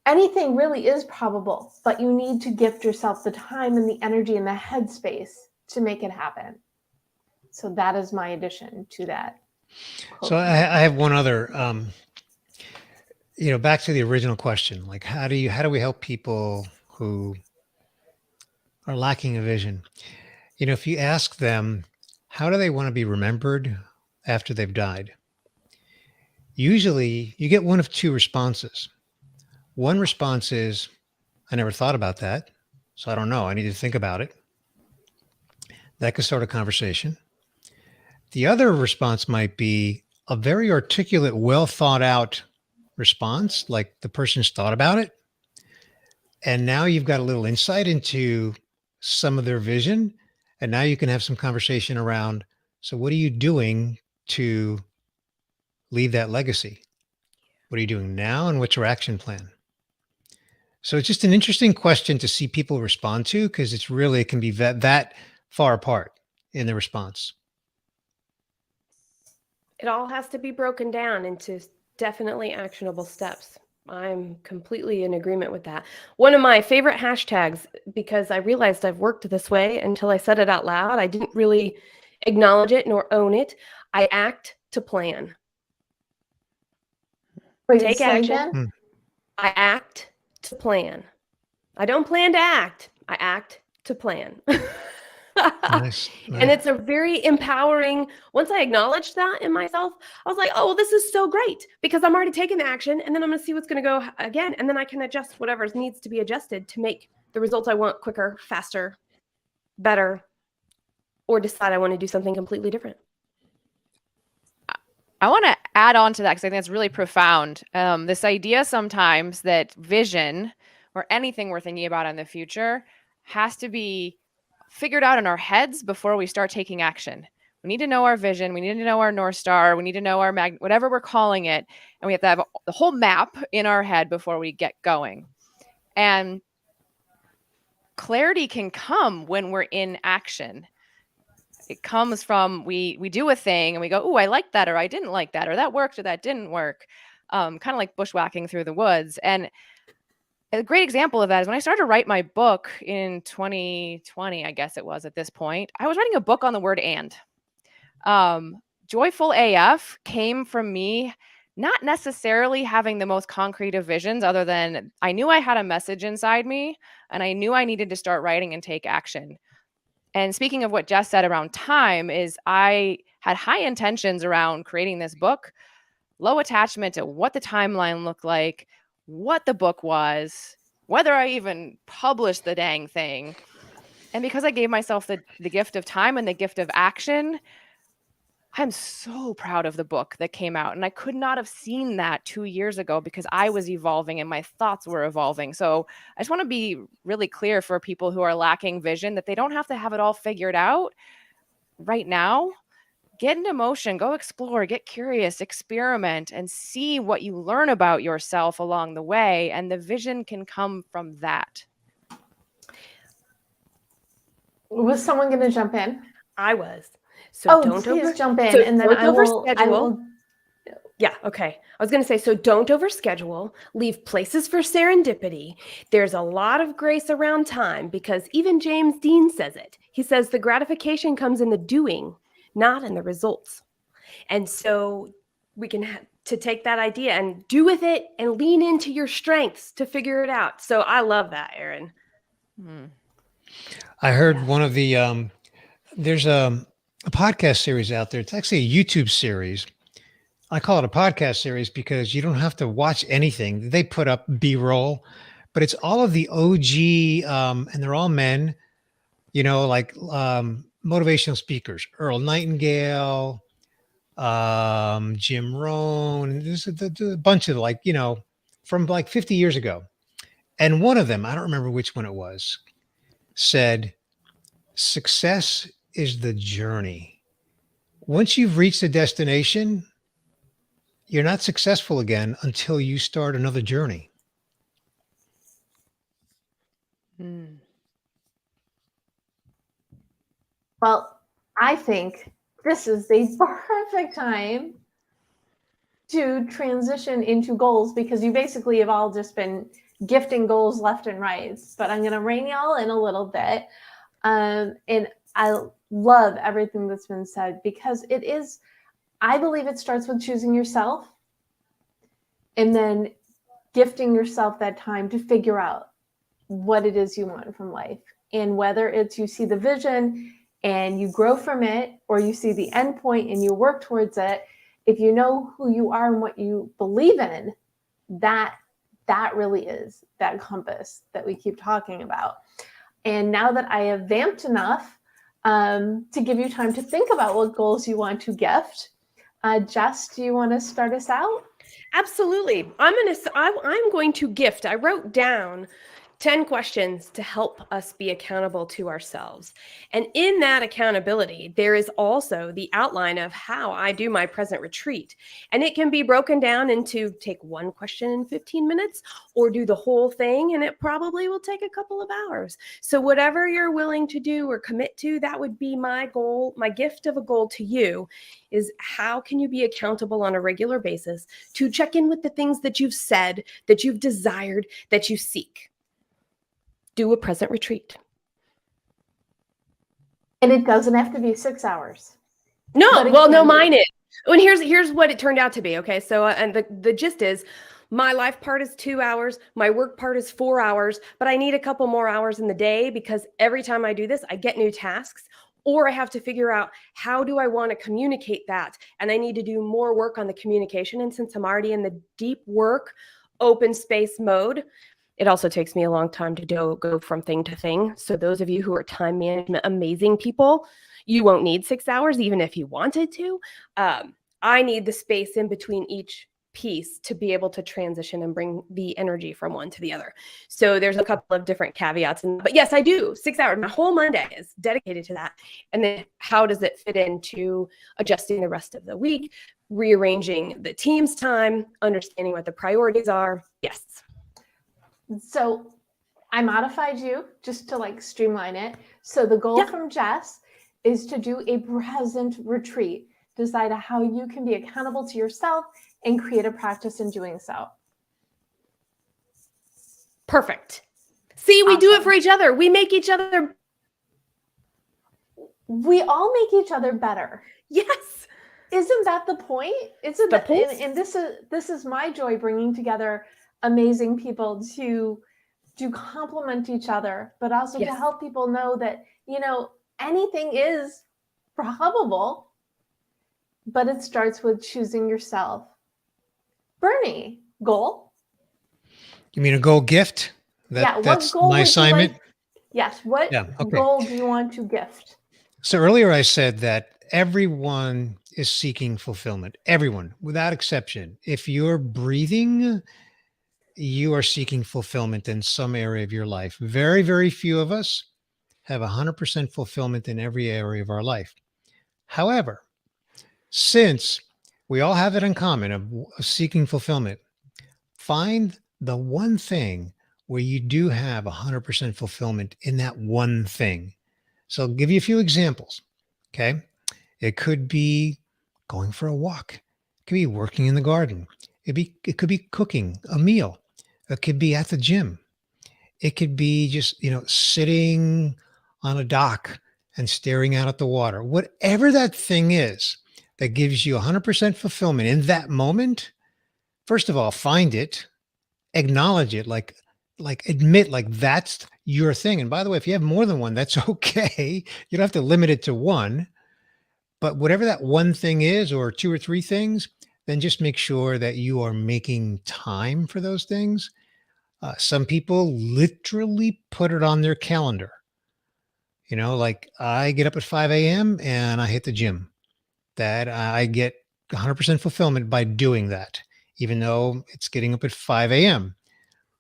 anything really is probable, but you need to gift yourself the time and the energy and the headspace to make it happen. So that is my addition to that. So I have one other, back to the original question, like how do we help people who are lacking a vision? If you ask them, how do they want to be remembered after they've died? Usually you get one of two responses. One response is, I never thought about that, so I don't know. I need to think about it. That could start a conversation. The other response might be a very articulate, well thought out response, like the person's thought about it. And now you've got a little insight into some of their vision. And now you can have some conversation around, so what are you doing to leave that legacy? What are you doing now? And what's your action plan? So it's just an interesting question to see people respond to, because it can be that far apart in the response. It all has to be broken down into definitely actionable steps. I'm completely in agreement with that. One of my favorite hashtags, because I realized I've worked this way until I said it out loud. I didn't really acknowledge it nor own it. I act to plan. Take action. I act to plan. I don't plan to act. I act to plan. Nice. And it's a very empowering. Once I acknowledged that in myself, I was like, oh, well, this is so great because I'm already taking the action and then I'm going to see what's going to go again. And then I can adjust whatever needs to be adjusted to make the results I want quicker, faster, better, or decide I want to do something completely different. I want to add on to that because I think it's really profound. This idea sometimes that vision or anything we're thinking about in the future has to be figured out in our heads before we start taking action. We need to know our vision. We need to know our North Star. We need to know our whatever we're calling it. And we have to have the whole map in our head before we get going. And clarity can come when we're in action. It comes from we do a thing and we go, oh, I like that, or I didn't like that, or that worked, or that didn't work. Kind of like bushwhacking through the woods. And a great example of that is when I started to write my book in 2020, I guess it was at this point, I was writing a book on the word and. Joyful AF came from me not necessarily having the most concrete of visions, other than I knew I had a message inside me and I knew I needed to start writing and take action. And speaking of what Jess said around time, is I had high intentions around creating this book, low attachment to what the timeline looked like, what the book was, whether I even published the dang thing. And because I gave myself the gift of time and the gift of action, I'm so proud of the book that came out. And I could not have seen that 2 years ago because I was evolving and my thoughts were evolving. So I just want to be really clear for people who are lacking vision that they don't have to have it all figured out right now. Get into motion, go explore, get curious, experiment, and see what you learn about yourself along the way. And the vision can come from that. Was someone going to jump in? I was. So please jump in, and then I will. Yeah, okay. I was going to say, so don't overschedule, leave places for serendipity. There's a lot of grace around time because even James Dean says it. He says the gratification comes in the doing, not in the results. And so we can to take that idea and do with it and lean into your strengths to figure it out. So I love that, Erin. I heard one of the, there's a podcast series out there. It's actually a YouTube series. I call it a podcast series because you don't have to watch anything. They put up B-roll, but it's all of the OG, and they're all men, you know, like motivational speakers, Earl Nightingale, Jim Rohn, there's a bunch of like, you know, from like 50 years ago. And one of them, I don't remember which one it was, said, success is the journey. Once you've reached the destination, you're not successful again until you start another journey. Well, I think this is the perfect time to transition into goals because you basically have all just been gifting goals left and right. But I'm going to rein y'all in a little bit. And I love everything that's been said because it is, I believe it starts with choosing yourself and then gifting yourself that time to figure out what it is you want from life. And whether it's you see the vision and you grow from it, or you see the end point and you work towards it, if you know who you are and what you believe in, that really is that compass that we keep talking about. And now that I have vamped enough to give you time to think about what goals you want to gift, Jess, do you want to start us out? Absolutely. I'm going to gift. I wrote down 10 questions to help us be accountable to ourselves. And in that accountability, there is also the outline of how I do my present retreat. And it can be broken down into take one question in 15 minutes or do the whole thing. And it probably will take a couple of hours. So whatever you're willing to do or commit to, that would be my goal. My gift of a goal to you is how can you be accountable on a regular basis to check in with the things that you've said, that you've desired, that you seek. Do a present retreat. And it doesn't have to be 6 hours. No, well, no, mine is. And here's what it turned out to be. Okay, so and the gist is, My life part is 2 hours. My work part is 4 hours, but I need a couple more hours in the day because every time I do this, I get new tasks, or I have to figure out how do I want to communicate that? And I need to do more work on the communication. And since I'm already in the deep work, open space mode, it also takes me a long time to go from thing to thing. So those of you who are time management amazing people, you won't need 6 hours, even if you wanted to. I need the space in between each piece to be able to transition and bring the energy from one to the other. So there's a couple of different caveats. But yes, I do 6 hours. My whole Monday is dedicated to that. And then how does it fit into adjusting the rest of the week, rearranging the team's time, understanding what the priorities are? Yes. So I modified you just to like streamline it. So the goal from Jess is to do a present retreat. Decide how you can be accountable to yourself and create a practice in doing so. Perfect. See, we do it for each other. We make each other. We all make each other better. Yes. Isn't that the point? Isn't The that, point? and this is my joy, bringing together amazing people to complement each other, but also to help people know that, you know, anything is probable, but it starts with choosing yourself. Bernie, goal? You mean a goal gift? That's my assignment. Yes. What goal do you want to gift? So earlier I said that everyone is seeking fulfillment. Everyone, without exception. If you're breathing, you are seeking fulfillment in some area of your life. Very, very few of us have 100% fulfillment in every area of our life. However, since we all have it in common of seeking fulfillment, find the one thing where you do have 100% fulfillment in that one thing. So I'll give you a few examples. Okay. It could be going for a walk. It could be working in the garden. It could be cooking a meal. It could be at the gym. It could be just, sitting on a dock and staring out at the water. Whatever that thing is that gives you 100% fulfillment in that moment, first of all, find it, acknowledge it, like admit like that's your thing. And by the way, if you have more than one, that's okay. You don't have to limit it to one. But whatever that one thing is, or two or three things, then just make sure that you are making time for those things. Some people literally put it on their calendar. Like I get up at 5 a.m. and I hit the gym. That I get 100% fulfillment by doing that, even though it's getting up at 5 a.m.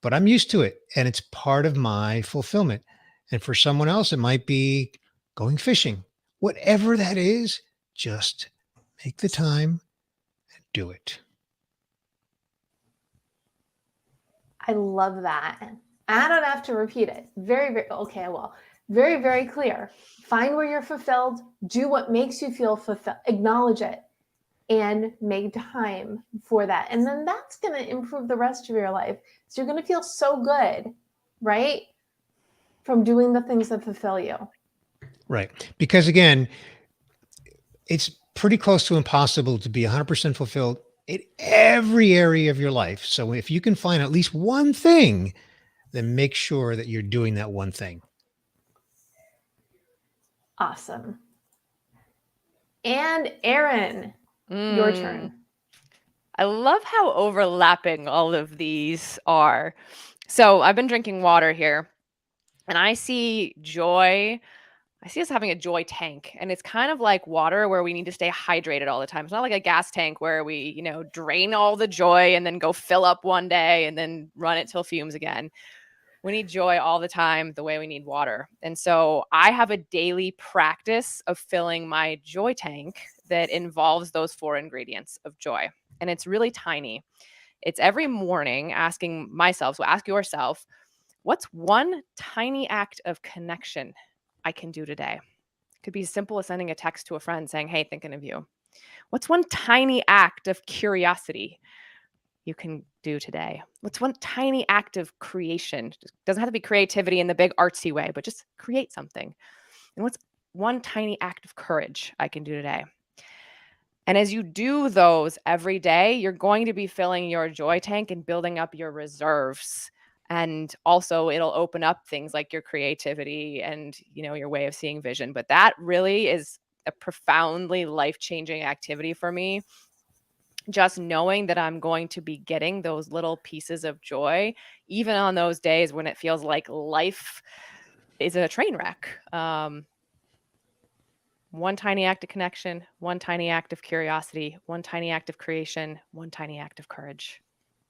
But I'm used to it and it's part of my fulfillment. And for someone else, it might be going fishing. Whatever that is, just make the time and do it. I love that. I don't have to repeat it. Very, very, okay, well, very, very clear. Find where you're fulfilled, do what makes you feel fulfilled, acknowledge it, and make time for that. And then that's going to improve the rest of your life. So you're going to feel so good, right? From doing the things that fulfill you. Right. Because again, it's pretty close to impossible to be 100% fulfilled in every area of your life. So if you can find at least one thing, then make sure that you're doing that one thing. Awesome. And Erin, your turn. I love how overlapping all of these are. So I've been drinking water here and I see us having a joy tank, and it's kind of like water where we need to stay hydrated all the time. It's not like a gas tank where we, drain all the joy and then go fill up one day and then run it till fumes again. We need joy all the time, the way we need water. And so I have a daily practice of filling my joy tank that involves those 4 ingredients of joy. And it's really tiny. It's every morning asking myself, so ask yourself, what's one tiny act of connection I can do today? It could be as simple as sending a text to a friend saying, hey, thinking of you. What's one tiny act of curiosity you can do today? What's one tiny act of creation? It doesn't have to be creativity in the big artsy way, but just create something. And what's one tiny act of courage I can do today? And as you do those every day, you're going to be filling your joy tank and building up your reserves. And also it'll open up things like your creativity and, your way of seeing vision. But that really is a profoundly life-changing activity for me. Just knowing that I'm going to be getting those little pieces of joy, even on those days when it feels like life is a train wreck. One tiny act of connection, one tiny act of curiosity, one tiny act of creation, one tiny act of courage.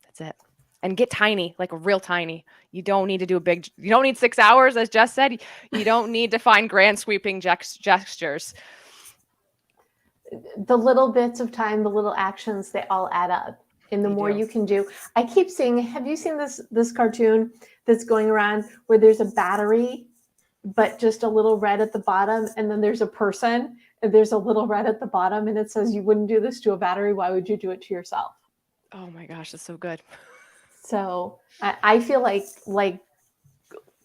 That's it. And get tiny, like real tiny. You don't need to do you don't need 6 hours, as Jess said. You don't need to find grand sweeping gestures. The little bits of time, the little actions, they all add up. And the more you can do. I keep seeing, have you seen this cartoon that's going around where there's a battery, but just a little red at the bottom, and then there's a person, and there's a little red at the bottom, and it says, you wouldn't do this to a battery, why would you do it to yourself? Oh my gosh, that's so good. So I feel like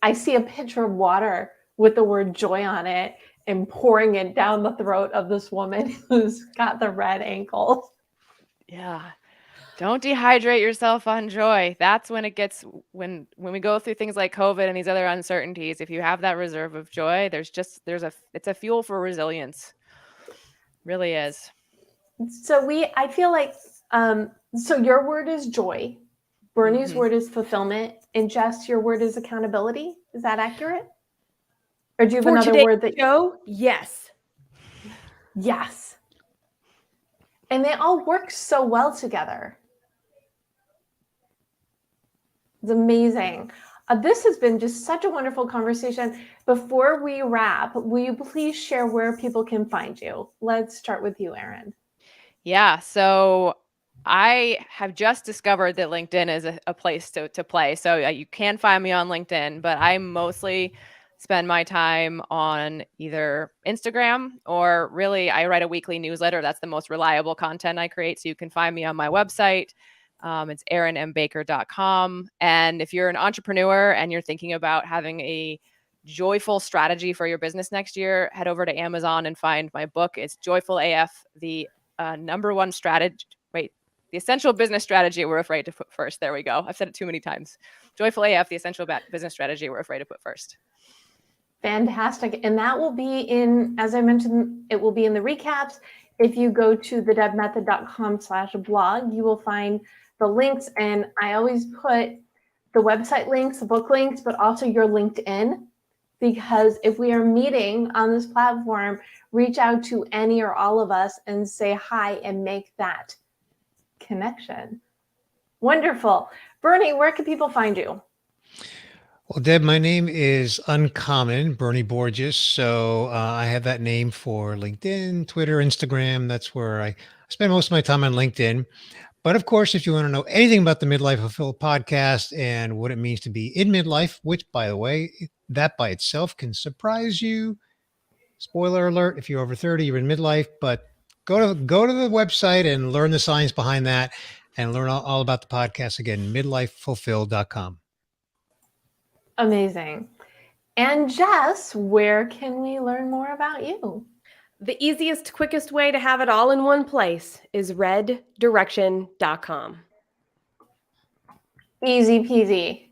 I see a pitcher of water with the word joy on it and pouring it down the throat of this woman who's got the red ankle. Yeah. Don't dehydrate yourself on joy. That's when it gets, when we go through things like COVID and these other uncertainties, if you have that reserve of joy, it's a fuel for resilience. Really is. So I feel like, so your word is joy. Bernie's word is fulfillment. And Jess, your word is accountability. Is that accurate? Or do you have another word that show? Yes. Yes. And they all work so well together. It's amazing. This has been just such a wonderful conversation. Before we wrap, will you please share where people can find you? Let's start with you, Erin. Yeah. So I have just discovered that LinkedIn is a place to play. So you can find me on LinkedIn, but I mostly spend my time on either Instagram or really I write a weekly newsletter. That's the most reliable content I create. So you can find me on my website. It's erinmbaker.com. And if you're an entrepreneur and you're thinking about having a joyful strategy for your business next year, head over to Amazon and find my book. It's Joyful AF, the number one strategy. The essential business strategy we're afraid to put first. There we go. I've said it too many times. Joyful AF, the essential business strategy we're afraid to put first. Fantastic. And that will be in, as I mentioned, it will be in the recaps. If you go to thedebmethod.com/blog, you will find the links. And I always put the website links, the book links, but also your LinkedIn, because if we are meeting on this platform, reach out to any or all of us and say hi and make that connection. Wonderful. Bernie, where can people find you? Well, Deb, my name is uncommon, Bernie Borges. So I have that name for LinkedIn, Twitter, Instagram. That's where I spend most of my time on LinkedIn. But of course, if you want to know anything about the Midlife Fulfilled podcast and what it means to be in midlife, which, by the way, that by itself can surprise you. Spoiler alert, if you're over 30, you're in midlife, but go to the website and learn the science behind that and learn all about the podcast. Again, midlifefulfilled.com. Amazing. And Jess, where can we learn more about you? The easiest, quickest way to have it all in one place is reddirection.com. Easy peasy.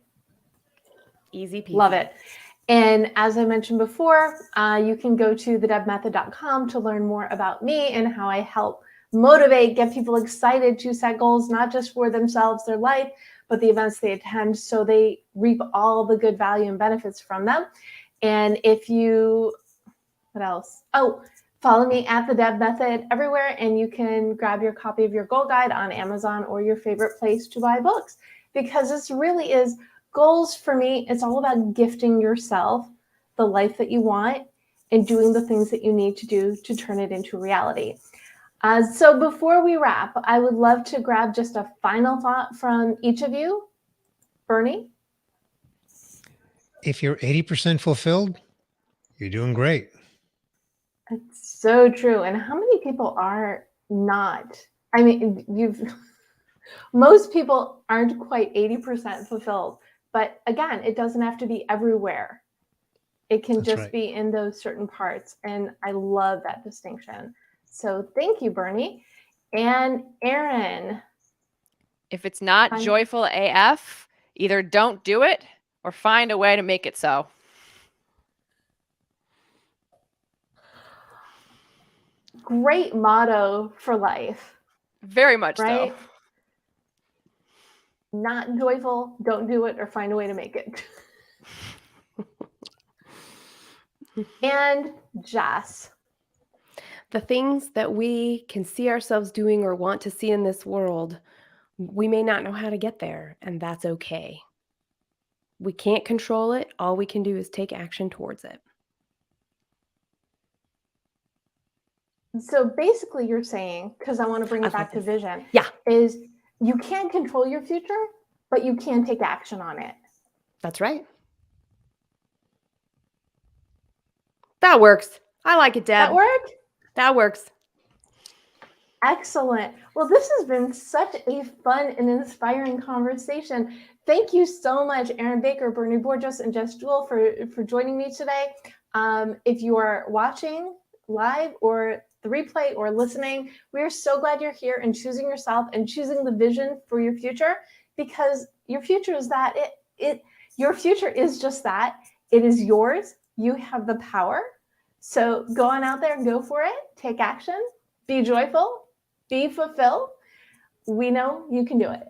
Easy peasy. Love it. And as I mentioned before, you can go to thedebmethod.com to learn more about me and how I help motivate, get people excited to set goals, not just for themselves, their life, but the events they attend, so they reap all the good value and benefits from them. And if you, what else? Oh, follow me at the Deb Method everywhere, and you can grab your copy of your goal guide on Amazon or your favorite place to buy books, because this really is goals for me. It's all about gifting yourself the life that you want and doing the things that you need to do to turn it into reality. So before we wrap, I would love to grab just a final thought from each of you. Bernie? If you're 80% fulfilled, you're doing great. It's so true. And how many people are not? I mean, most people aren't quite 80% fulfilled. But again, it doesn't have to be everywhere. It can That's just right. be in those certain parts. And I love that distinction. So thank you, Bernie. And Erin. If it's not Fine. joyful AF, either don't do it or find a way to make it so. Great motto for life, Very much right? so. Not joyful, don't do it, or find a way to make it. And Jess. The things that we can see ourselves doing or want to see in this world, we may not know how to get there, and that's okay. We can't control it. All we can do is take action towards it. So basically you're saying, because I want to bring I it back love to this. vision, Yeah. is you can't control your future, but you can take action on it. That's right. That works. I like it, Deb. That work? That works. Excellent. Well, this has been such a fun and inspiring conversation. Thank you so much, Erin Baker, Bernie Borges, and Jess Dewell for joining me today. If you are watching live or the replay or listening, we are so glad you're here and choosing yourself and choosing the vision for your future, because your future is that. Your future is just that. It is yours. You have the power. So go on out there and go for it. Take action. Be joyful. Be fulfilled. We know you can do it.